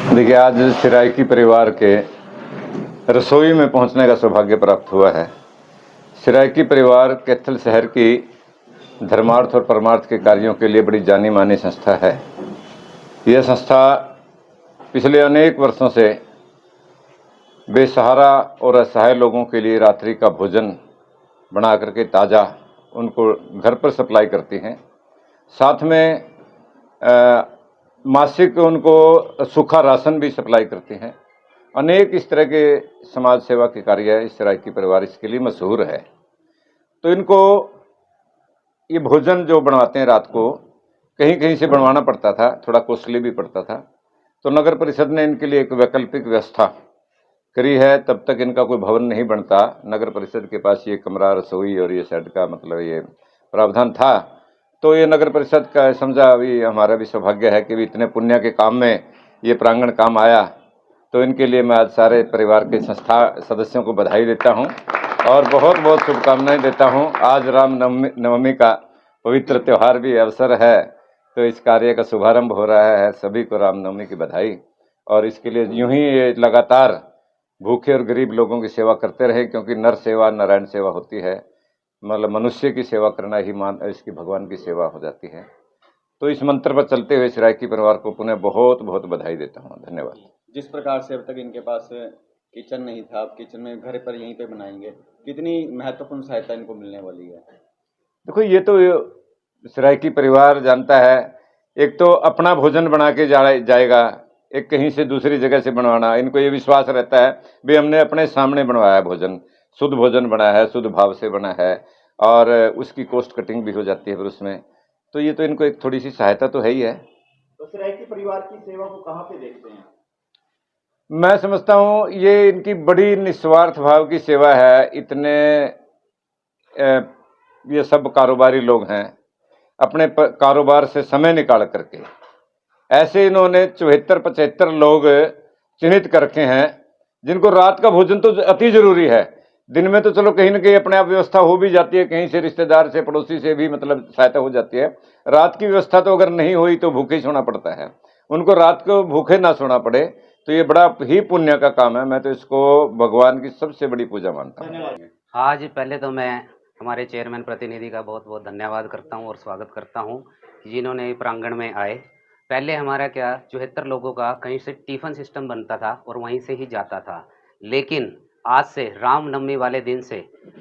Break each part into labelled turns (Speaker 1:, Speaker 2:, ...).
Speaker 1: देखिए, आज सिराइकी परिवार के रसोई में पहुंचने का सौभाग्य प्राप्त हुआ है। सिराइकी परिवार कैथल शहर की धर्मार्थ और परमार्थ के कार्यों के लिए बड़ी जानी मानी संस्था है। यह संस्था पिछले अनेक वर्षों से बेसहारा और असहाय लोगों के लिए रात्रि का भोजन बना करके ताज़ा उनको घर पर सप्लाई करती हैं। साथ में मासिक उनको सूखा राशन भी सप्लाई करती हैं। अनेक इस तरह के समाज सेवा के कार्य है। इस सिराइकी परिवार इसके लिए मशहूर है। तो इनको ये भोजन जो बनवाते हैं रात को कहीं कहीं से बनवाना पड़ता था, थोड़ा कॉस्टली भी पड़ता था। तो नगर परिषद ने इनके लिए एक वैकल्पिक व्यवस्था करी है। तब तक इनका कोई भवन नहीं बनता, नगर परिषद के पास ये कमरा, रसोई और ये शेड का मतलब ये प्रावधान था। तो ये नगर परिषद का समझा, अभी हमारा भी सौभाग्य है कि भी इतने पुण्य के काम में ये प्रांगण काम आया। तो इनके लिए मैं आज सारे परिवार के संस्था सदस्यों को बधाई देता हूं और बहुत बहुत शुभकामनाएं देता हूं। आज राम नवमी का पवित्र त्यौहार भी अवसर है, तो इस कार्य का शुभारंभ हो रहा है। सभी को रामनवमी की बधाई। और इसके लिए यूं ही ये लगातार भूखे और गरीब लोगों की सेवा करते रहे, क्योंकि नर सेवा नारायण सेवा होती है। मतलब मनुष्य की सेवा करना ही इसकी भगवान की सेवा हो जाती है। तो इस मंत्र पर चलते हुए सिराइकी परिवार को पुनः बहुत बहुत बधाई देता हूँ। धन्यवाद।
Speaker 2: जिस प्रकार से अब तक इनके पास किचन नहीं था, अब किचन में घर पर यहीं पे बनाएंगे, कितनी महत्वपूर्ण सहायता इनको मिलने वाली है?
Speaker 1: देखो, ये तो सिराइकी परिवार जानता है, एक तो अपना भोजन बना के जाएगा, एक कहीं से दूसरी जगह से बनवाना। इनको ये विश्वास रहता है भी हमने अपने सामने बनवाया भोजन, शुद्ध भोजन बना है, शुद्ध भाव से बना है और उसकी कॉस्ट कटिंग भी हो जाती है फिर उसमें। तो ये तो इनको एक थोड़ी सी सहायता तो है ही है।
Speaker 2: तो सिराइकी परिवार की सेवा को कहाँ पे देखते हैं?
Speaker 1: मैं समझता हूँ ये इनकी बड़ी निस्वार्थ भाव की सेवा है। इतने ये सब कारोबारी लोग हैं, अपने कारोबार से समय निकाल करके ऐसे इन्होंने 74-75 लोग चिन्हित कर रखे हैं, जिनको रात का भोजन तो अति जरूरी है। दिन में तो चलो कहीं ना कहीं अपने आप व्यवस्था हो भी जाती है, कहीं से रिश्तेदार से पड़ोसी से भी मतलब सहायता हो जाती है। रात की व्यवस्था तो अगर नहीं हुई तो भूखे ही सोना पड़ता है। उनको रात को भूखे ना सोना पड़े, तो ये बड़ा ही पुण्य का काम है। मैं तो इसको भगवान की सबसे बड़ी पूजा मानता हूँ।
Speaker 3: आज पहले तो मैं हमारे चेयरमैन प्रतिनिधि का बहुत बहुत धन्यवाद करता हूं और स्वागत करता हूं जिन्होंने प्रांगण में आए। पहले हमारा क्या 74 लोगों का कहीं से टिफ़िन सिस्टम बनता था और वहीं से ही जाता था, लेकिन आज से रामनवमी वाले दिन से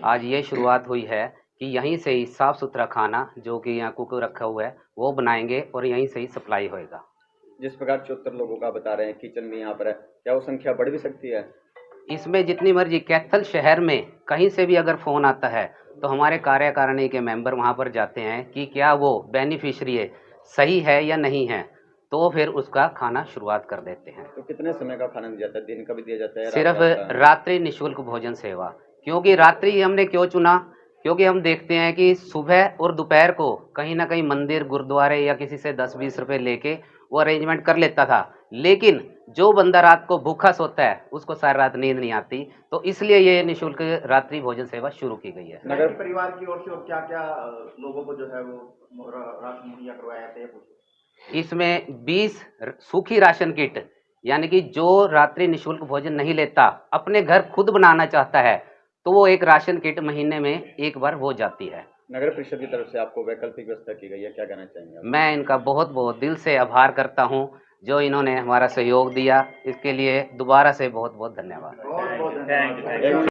Speaker 3: आज ये शुरुआत हुई है कि यहीं से ही साफ़ सुथरा खाना जो कि यहाँ कुकर रखा हुआ है वो बनाएंगे और यहीं से ही सप्लाई होएगा।
Speaker 2: जिस प्रकार 74 लोगों का बता रहे हैं, किचन भी यहाँ पर है, क्या वो संख्या बढ़ भी सकती है?
Speaker 3: इसमें जितनी मर्जी कैथल शहर में कहीं से भी अगर फ़ोन आता है तो हमारे कार्यकारिणी के मेंबर वहां पर जाते हैं कि क्या वो बेनिफिशियरी सही है या नहीं है, तो फिर उसका खाना शुरुआत कर देते हैं।
Speaker 2: तो कितने समय का खाना दिया जाता है? दिन का भी दिया जाता है?
Speaker 3: सिर्फ रात्रि निःशुल्क भोजन सेवा। क्योंकि रात्रि हमने क्यों चुना? क्योंकि हम देखते हैं कि सुबह और दोपहर को कहीं ना कहीं मंदिर, गुरुद्वारे या किसी से 10-20 रुपए लेके वो अरेंजमेंट कर लेता था, लेकिन जो बंदा रात को भूखा सोता है उसको सारी रात नींद नहीं आती, तो इसलिए ये निःशुल्क रात्रि भोजन सेवा शुरू की गई है।
Speaker 2: नगर परिवार की ओर से और क्या क्या लोगों को जो है वो राशन मुहैया करवाया जाता है?
Speaker 3: इसमें 20 सूखी राशन किट, यानी कि जो रात्रि निःशुल्क भोजन नहीं लेता, अपने घर खुद बनाना चाहता है, तो वो एक राशन किट महीने में एक बार हो जाती है।
Speaker 2: नगर परिषद की तरफ से आपको वैकल्पिक व्यवस्था की गई है, क्या कहना चाहेंगे आप?
Speaker 3: मैं इनका बहुत बहुत दिल से आभार करता हूं, जो इन्होंने हमारा सहयोग दिया, इसके लिए दोबारा से बहुत बहुत धन्यवाद।
Speaker 2: बहुत बहुत धन्यवाद।